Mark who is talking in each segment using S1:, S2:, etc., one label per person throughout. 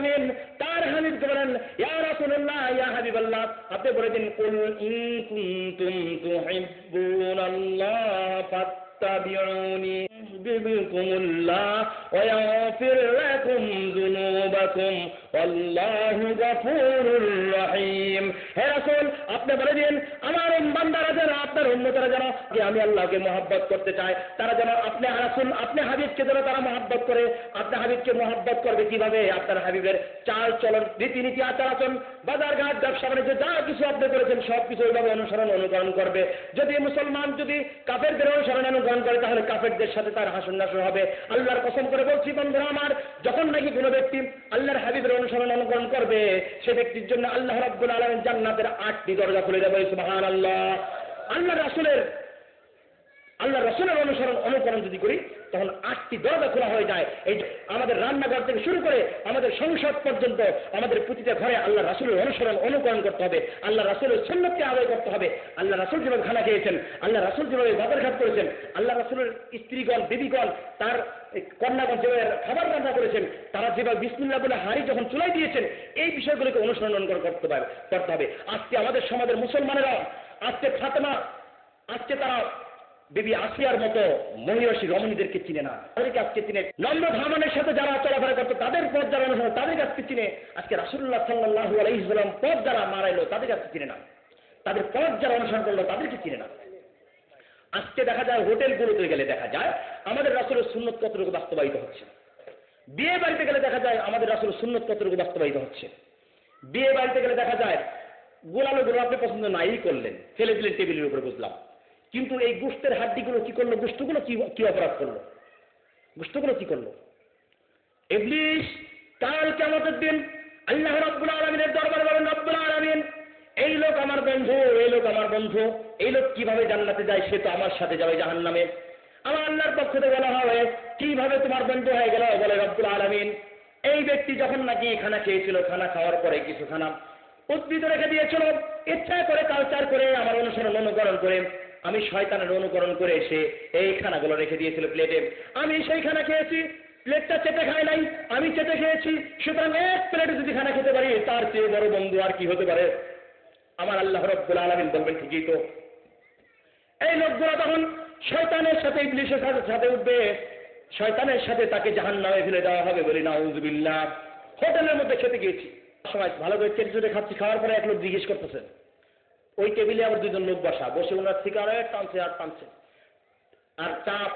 S1: আলামিন তার হাবিবকে বলেন, ইয়া রাসূলুল্লাহ, ইয়া হাবিবাল্লাহ, আপনি বলে দিন, কুল ইন কুনতুম তুহিব্বুনাল্লাহ ফাত্তাবিউনি ইউহিব্বুকুমুল্লাহ ওয়া ইয়াগফির লাকুম যুনুবাকুম ওয়াল্লাহু গফুরুর রহিম। হে রাসূল, আপনি বলে দিন, আমার বান্দারা যারা, আপনার উম্মতরা যারা আমি আল্লাহকে মহব্বত করতে চায়, তারা যেন আপনি রাসূল, আপনি হাবিবকে যেন তারা মহব্বত করে। আপনি হাবিবকে মহব্বত করবে কিভাবে? আপনার হাবিবের চাল চলন, রীতিনীতি, আচার আচরণ, বাজার ঘাট, ব্যবসা বাণিজ্য যা কিছু আপনি করেছেন সব কিছু ওইভাবে অনুকরণ করবে। যদি মুসলমান যদি কাফেরদের অনুসরণ অনুকরণ করে, তাহলে কাফেরদের সাথে তার হাসন নাসর হবে। আল্লাহর কসম করে বলছি বন্ধুরা আমার, যখন নাকি কোনো ব্যক্তি আল্লাহর হাবিবের অনুসরণ অনুকরণ করবে, সে ব্যক্তির জন্য আল্লাহ রাব্বুল আলামিন জান্নাতের 8টি দরজা খুলে দেবে। সুবহানাল্লাহ। আল্লাহ রাসূলের অনুকরণ যদি করি, তখন 8টি দরজা খোলা হয়ে যায়। এই আমাদের রান্নাঘর থেকে শুরু করে আমাদের সংসদ পর্যন্ত আমাদের প্রতিটা ঘরে আল্লাহ রাসূলের অনুকরণ করতে হবে, আল্লাহ রাসূলের সুন্নতকে আদায় করতে হবে। আল্লাহ রাসূল যেভাবে খানা খেয়েছেন, আল্লাহ রাসূল যেভাবে বাজারঘাট করেছেন, আল্লাহ রাসূলের স্ত্রীগণ, বিবিগণ, তার কন্যাগণ যেভাবে খাবার রান্না করেছেন, তারা যেভাবে বিসমিল্লাহ বলে হাঁড়ি যখন চুলাই দিয়েছেন, এই বিষয়গুলোকে অনুসরণ করতে হবে। আজকে আমাদের সমাজের মুসলমানেরা, আজকে ফাতেমা, আজকে তারা বিবি আসিয়ার মতো মহিষী রমণীদেরকে চিনে না, তাদেরকে আজকে চিনে। নম্র ধামানের সাথে যারা চলাফেরা করতো, তাদের পথ যারা অনুসরণ, তাদেরকে আজকে চিনে। আজকে রাসূলুল্লাহ সাল্লাল্লাহু আলাইহি ওয়াসাল্লাম পথ যারা মারাইলো, তাদেরকে আজকে চিনে না। তাদের পথ যারা অনুসরণ করলো, তাদেরকে চিনে না। আজকে দেখা যায় হোটেলগুলোতে গেলে দেখা যায় আমাদের রাসূলের সুন্নত কতটুকু বাস্তবায়িত হচ্ছে। বিয়ে বাড়িতে গেলে দেখা যায় আমাদের রাসূলের সুন্নত কতটুকু বাস্তবায়িত হচ্ছে। বিয়ে বাড়িতে গেলে দেখা যায় গোলালো আপনি পছন্দ নাই করলেন, ফেলে দিলেন টেবিলের উপরে, বুঝলাম, কিন্তু এই গোশতের হাড্ডিগুলো কি করলো? গোশতগুলো কি অপরাধ করলো? গোশতগুলো কি করলো? ইবলিস কাল কিয়ামতের দিন আল্লাহ রাব্বুল আলামিনের দরবারে বলেন, রব্বুল আলামিন, এই লোক আমার বন্ধু, এই লোক আমার বন্ধু, এই লোক কিভাবে জান্নাতে যায়? সে তো আমার সাথে যাবে জাহান্নামে। আমার আল্লাহর পক্ষ থেকে বলা হবে, কিভাবে তোমার বন্ধু হয়ে গেল? বলে রব্বুল আলামিন, এই ব্যক্তি যখন নাকি খানা খেয়েছিল, খানা খাওয়ার পরে কিছু খানা উদ্ভিদ রেখে দিয়েছিল, ইচ্ছা করে কালচার করে আমার অনুকরণ করে, আমি শয়তানের অনুকরণ করে এসে এই খানাগুলো রেখে দিয়েছিল প্লেটে। আমি সেই খানা খেয়েছি, প্লেটটা চেটে খাই নাই, আমি চেটে খেয়েছি। সুতরাং এক প্লেটে যদি খানা খেতে পারি, তার চেয়ে বড় বন্ধু আর কি হতে পারে? আমার আল্লাহ রাব্বুল আলামিন বলবেন, ঠিকই তো। এই লোকগুলো তখন শয়তানের সাথে, ইবলিসের সাথে উঠবে, শয়তানের সাথে তাকে জাহান্নামে ফেলে দেওয়া হবে। বলি নাউযুবিল্লাহ। হোটেলের মধ্যে খেতে গিয়েছি, সময় ভালো করে চেটে চেটে খাচ্ছি, খাওয়ার পরে এক লোক জিজ্ঞেস করতেছেন, ওই টেবিলে আবার 2জন লোক বসা, বসে ওনার সিগারেট টানছে আর টানছে, আর চাপ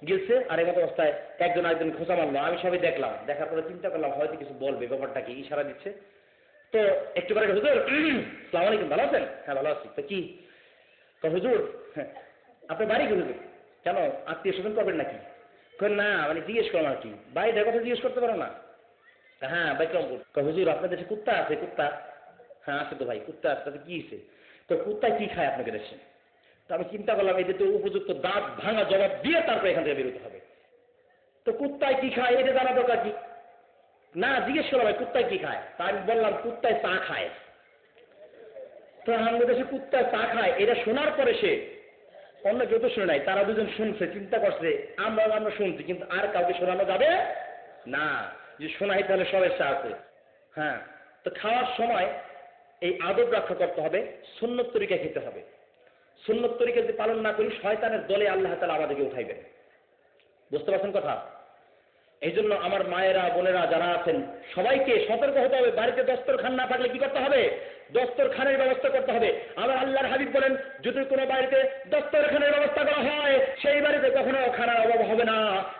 S1: গেছে, আর এই মতো অবস্থায় একজন আরেকজন খোঁচা মারলো। আমি সবাই দেখলাম, দেখার পরে চিন্তা করলাম হয়তো কিছু বলবে, ব্যাপারটা কি, ইশারা দিচ্ছে। তো একটু পরে, হুজুর আসসালামু আলাইকুম, ভালো আছেন? হ্যাঁ ভালো আছি। তো কি হুজুর, আপনার বাড়ি কি হুজুর? কেন, আত্মীয় স্বজন করবেন নাকি? না, মানে জিজ্ঞেস করলাম আর কি, বাড়িটার কথা জিজ্ঞেস করতে পারো না? হ্যাঁ বিক্রমপুর। হুজুর আপনার দেশে কুত্তা আছে? কুত্তা? হ্যাঁ আছে তো ভাই, কুত্তা আছে। তাতে কি হয়েছে? তো কুত্তায় কি খায় আপনাকে দেশে? তো আমি চিন্তা করলাম এই যে তো উপযুক্ত দাঁত ভাঙা জবাব দিয়ে তারপরে এখান থেকে বেরোতে হবে। তো কুত্তায় কি খায় এটা জানা দরকার কি? না, জিজ্ঞেস করলাম ভাই কুত্তায় কি খায়? তা আমি বললাম কুত্তায় চা খায়। তো আমাদের দেশে কুত্তায় চা খায়, এটা শোনার পরে সে, অন্য কেউ তো শুনে নাই, তারা 2জন শুনছে, চিন্তা করছে আমরা শুনছি, কিন্তু আর কাউকে শোনানো যাবে না, যে শোনাই তাহলে সবের চা আছে। হ্যাঁ, তো খাওয়ার সময় এই আদব রক্ষা করতে হবে, সুন্নত তরিকা খেতে হবে। সুন্নত তরিকা যদি পালন না করি, শয়তানের দলে আল্লাহ তাআলা আমাদেরকে উঠাইবেন। বুঝতে পারছেন কথা? এই জন্য আমার মায়েরা, বোনেরা যারা আছেন, সবাইকে সতর্ক হতে হবে। বাড়িতে দস্তরখান না থাকলে কি করতে হবে? দস্তরখানের ব্যবস্থা করতে হবে। আমার আল্লাহর হাবিব বলেন, যদি কোনো বাড়িতে দস্তরখানের ব্যবস্থা করা হয়, সেই বাড়িতে কখনো খানার অভাব হবে না,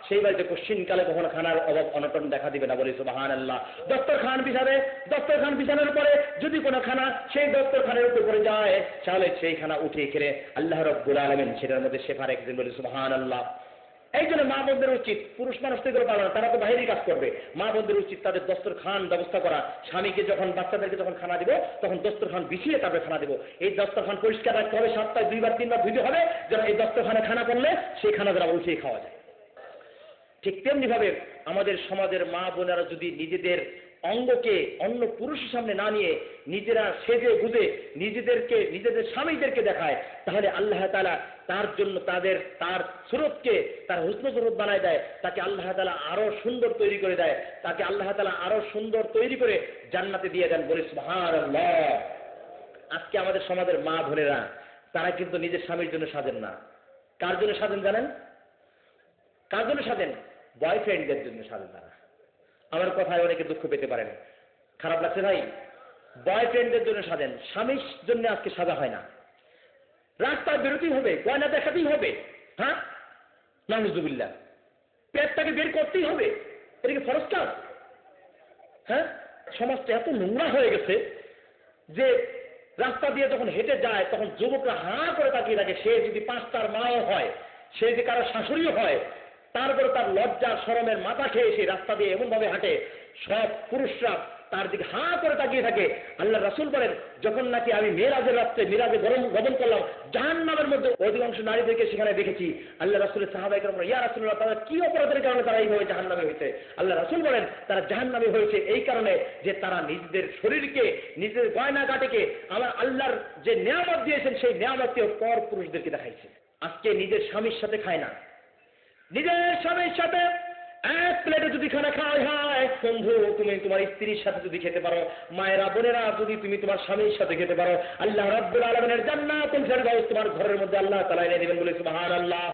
S1: সেই বাড়িতে কশ্চিনকালে কখনো খানার অভাব অনটন দেখা দিবে না। বলি সুবহানাল্লাহ। দস্তরখান বিছানোর পরে যদি কোনো খানা সেই দস্তরখানের উপরে যায়, তাহলে সেই খানা উঠিয়ে খেলে আল্লাহ রাব্বুল আলামিন সেটার মধ্যে শেফা রেখেছেন। বলি সুবহানাল্লাহ। এই জন্য মা বোনদের উচিত, পুরুষ মানুষ তো এগুলো পালন, তারা তো বাইরেই কাজ করবে, মা বোনদের উচিত তাদের দস্তরখান ব্যবস্থা করা। স্বামীকে যখন, বাচ্চাদেরকে যখন খানা দিব, তখন দস্তরখান বিছিয়ে তারপরে খানা দিব। এই দস্তরখান পরিষ্কার রাখতে হবে, সপ্তাহে 2বার 3বার ধুতে হবে, যেন এই দস্তরখানে খানা করলে সেই খানা দ্বারা উঠিয়ে খাওয়া যায়। ঠিক তেমনি ভাবে আমাদের সমাজের মা বোনেরা যদি নিজেদের অঙ্গকে অন্য পুরুষের সামনে না নিয়ে নিজেরা সেজে গুজে নিজেদের স্বামীদেরকে দেখায়, তাহলে আল্লাহ তাআলা তার জন্য তার সুরতকে তার হুসন সুরত বানায় দেয়, তাকে আল্লাহ তাআলা আরো সুন্দর তৈরি করে দেয়, তাকে আল্লাহ তাআলা আরো সুন্দর তৈরি করে জান্নাতে দিয়ে দেন। বলি সুবহানাল্লাহ। আজকে আমাদের সমাজের মা বোনেরা তারা কিন্তু নিজের স্বামীর জন্য সাজেন না। কার জন্য সাজেন জানেন? কার জন্য সাজেন? বয়ফ্রেন্ডদের জন্য সাজেন তারা। আমার কথায় অনেকে দুঃখ পেতে পারেন, খারাপ লাগছে ভাই। বয়ফ্রেন্ডদের জন্য সাজেন, স্বামীর জন্য আজকে সাজা হয় না। রাস্তায় বেরোতেই হবে, গয়না দেখাতেই হবে, হ্যাঁ নাউজুবিল্লাহ, পেটটাকে বের করতেই হবে, এটা কি ফরজ কাজ? হ্যাঁ, সমাজটা এত নোংরা হয়ে গেছে যে রাস্তা দিয়ে যখন হেঁটে যায় তখন যুবকরা হাঁ করে তাকিয়ে থাকে। সে যদি 5টার মাও হয়, সে যদি কারো শাশুড়িও হয়, তারপরে তার লজ্জা শরমের মাথা খেয়ে সেই রাস্তা দিয়ে এমন ভাবে হাঁটে, সব পুরুষরা তার দিকে হাঁ করে তাকিয়ে থাকে। আল্লাহ রাসূল বলেন, যখন নাকি আমি মেরাজের রাত্রে মিরাজে গমন করলাম, জাহান্নামের মধ্যে অধিকাংশ নারীদেরকে সেখানে দেখেছি। আল্লাহ রাসূলের সাহাবায়ে কেরাম বলেন, ইয়া রাসূলুল্লাহ, তারা কি অপরাধের কারণে তারা এইভাবে জাহান্নামে হয়েছে? আল্লাহ রাসূল বলেন, তারা জাহান্নামে হয়েছে এই কারণে যে তারা নিজেদের শরীরকে, নিজেদের গয়নাগাটিকে আমার আল্লাহর যে নিয়ামত দিয়েছেন সেই নিয়ামতকে পর পুরুষদেরকে দেখাইছে। আজকে নিজের স্বামীর সাথে খায় না, নিজের স্বামীর সাথে এক প্লেটে যদি খানা খাওয়াই হয়, বন্ধু তুমি তোমার স্ত্রীর সাথে যদি খেতে পারো, মায়েরা বোনেরা যদি তুমি তোমার স্বামীর সাথে খেতে পারো, আল্লাহ রাব্বুল আলামিনের জান্নাতুল ফেরদাউস তোমার ঘরের মধ্যে আল্লাহ তাআলা এনে দিবেন। বলে সুবহানাল্লাহ।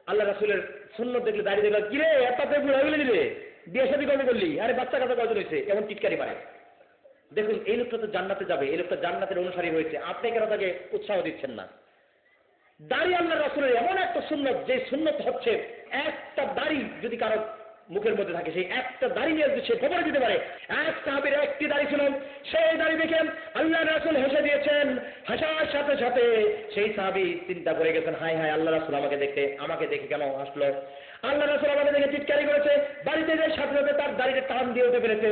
S1: আল্লাহ রাসূলের সুন্নাত দেখলে, দাঁড়িয়ে দেখলে, কি রে এতটা বুড়া হয়ে গেলি রে, বিয়ে শাদী কবে করলি, আরে বাচ্চা কাচ্চা কয়জন হয়েছে, এমন টিটকারি মারে। দেখুন এই লোকটা তো জান্নাতে যাবে, এই লোকটা জান্নাতের অনুসারী হয়েছে, আপনি কেন তাকে উৎসাহ দিচ্ছেন না? দাড়ি আল্লাহ রাসূলের এমন একটা সুন্নত, যে সুন্নত হচ্ছে একটা দাড়ি যদি কারো মুখের মধ্যে থাকে, সেই একটা দাড়ি নিয়ে সে খবর দিতে পারে। এক সাহাবীর একটি দাড়ি ছিল, সেই দাড়ি দেখে আল্লাহ রাসূল হেসে দিয়েছেন। হাসার সাথে সাথে সেই সাহাবী চিন্তা করে গেছেন, হায় হায়, আল্লাহ রাসূল আমাকে দেখে কেন হাসলো? আল্লাহ রাসূল আমাকে দেখে চিৎকারি করেছে। বাড়িতে যে সাথে সাথে তার দাড়িতে টান দিয়ে উঠে ফেলেছে।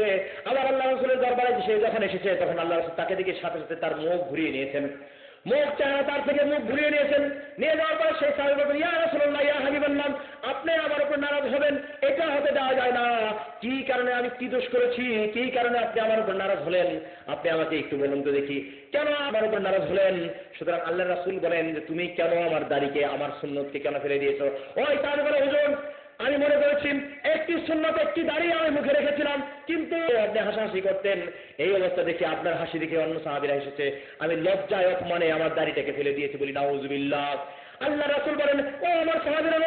S1: আবার আল্লাহ রাসূলের দরবারে সে যখন এসেছে, তখন আল্লাহ রাসূল তাকে দেখে সাথে সাথে তার মুখ ঘুরিয়ে নিয়েছেন, মুখ চেহারা তার থেকে মুখ ঘুরিয়ে নিয়েছেন। নিয়ে যাওয়ার পর সেই সাহাবী বলেন, ইয়া রাসূলুল্লাহ, ইয়া হাবিবাল্লাহ, আপনি আমার উপর নারাজ হবেন, এটা হতে দেওয়া যায় না। কি কারণে আমি কি দোষ করেছি, কি কারণে আপনি আমার উপর নারাজ হলেন? আপনি আমাকে একটু বলুন তো দেখি, কেন আমার উপর নারাজ হলেন? সুতরাং আল্লাহ রাসূল বলেন যে তুমি কেন আমার দাড়িকে, আমার সুন্নতকে কেন ফেলে দিয়েছো? ওই সাহাবী বলে, হুজুর আমি মনে করেছি একটি সুন্নত, একটি দাড়ি আমি মুখে রেখেছিলাম, কিন্তু আপনি হাসাহাসি করতেন। এই অবস্থা দেখে, আপনার হাসি দেখে অন্য সাহাবীরা এসেছে, আমি লজ্জায় অপমানে আমার দাড়িটাকে ফেলে দিয়েছি। বলি নাউজুবিল্লাহ। আল্লাহ রাসূল বলেন, ও আমার সাহাবীরা,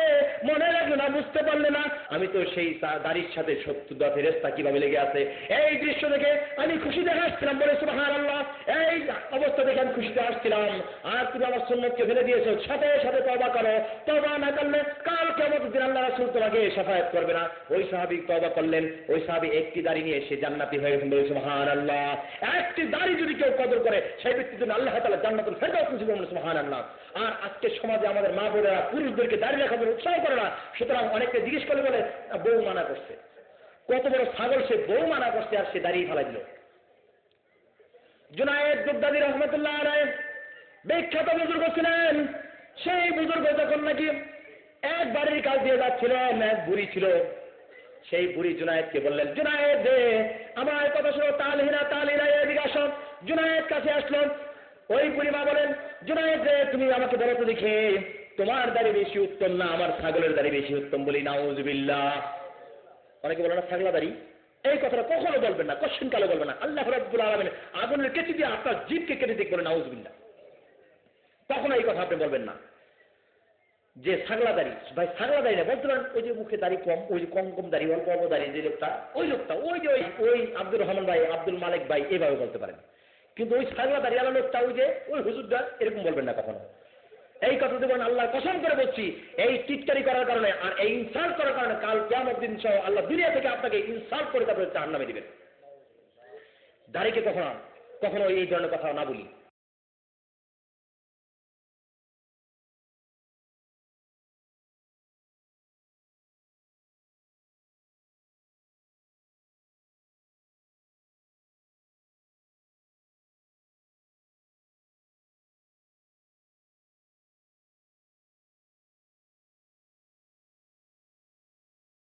S1: মনে রাখলে না, বুঝতে পারলে না, আমি তো সেই দাড়ির সাথে 70 ফেরেশতা কিভাবে লেগে আছে। এই দৃশ্য দেখে আমি খুশিতে হাসছিলাম। বলে সুবহানাল্লাহ। এই অবস্থা দেখে আমি খুশিতে হাসছিলাম, আর তুমি আমার সুন্নতকে ফেলে দিয়েছো। সাথে সাথে তওবা করো, তওবা না করলে কাল কিয়ামতের দিন আল্লাহ রাসূল তোমাকে শাফায়াত করবে না। ওই সাহাবী তওবা করলেন, ওই সাহাবী একটি দাড়ি নিয়ে সে জান্নাতি হয়ে গেছেন। বলে সুবহানাল্লাহ। একটি দাড়ি যদি কেউ কদর করে, সেই ব্যক্তির জন্য আল্লাহ তাআলা জান্নাতুল ফেরদাউস নসিব করবেন। সুবহানাল্লাহ। আর আজকে সমাজে আমাদের মা বোনেরা পুরুষদেরকে দাড়ি রাখার জন্য উৎসাহ করে না। সুতরাং অনেককে জিজ্ঞেস করলে বলে বউ মানা করছে। কত বড় ছাগল সে, বউ মানা করছে আর সে দাড়ি ফেলাই দিল। জুনায়েদ বাগদাদী রাহমাতুল্লাহ আলাইহি বিখ্যাত বুজুর্গ ছিলেন। সেই বুজুর্গ যখন নাকি এক বাড়ির কাজ দিয়ে যাচ্ছিলেন, এক বুড়ি ছিল, সেই বুড়ি জুনায়েদকে বললেন, জুনায়েদ রে, আমার কথা শোনো, তালহিনা এদিকে আসো। জুনায়েদ কাছে আসলো। ওই বুড়ি মা বলেন, জুনায়েদ রে, তুমি আমাকে বলো তো দেখে, তোমার দাড়ি বেশি উত্তম না আমার ছাগলের দাড়ি বেশি উত্তম? বলি নাউজুবিল্লাহ। অনেকে বলে না ছাগলা দাড়ি, এই কথাটা কখনো বলবেন না, কোশ্চেন কালে বলবেন না। আল্লাহ রাব্বুল আলামিন আগুনের কেচি দিয়ে আপনার জিভকে কেটে দিক বলে নাউজুবিল্লাহ। কখনো এই কথা আপনি বলবেন না যে ছাগলা দাড়ি। ভাই ছাগলা দাড়ি না, বলতে পারেন ওই যে মুখে দাড়ি কম, ওই যে কম কম দাড়ি, অল্প অল্প দাড়ি, যে লোকটা, ওই ওই আব্দুর রহমান ভাই, আব্দুল মালিক ভাই, এইভাবে বলতে পারেন। কিন্তু ওই ছাগলা দাড়ি আলা লোকটা, ওই যে ওই হুজুরটা, এরকম বলবেন না কখনো। এই কথা দেবেন, আল্লাহর কসম করে বলছি, এই টিটকারি করার কারণে আর এই ইনসাল্ট করার কারণে কাল কিয়ামত দিন সহ আল্লাহ দুনিয়া থেকে আপনাকে ইনসাল্ট করে তারপরে জাহান্নামে দিবেন। দাড়িকে কখনো এই ধরনের কথা না বলি।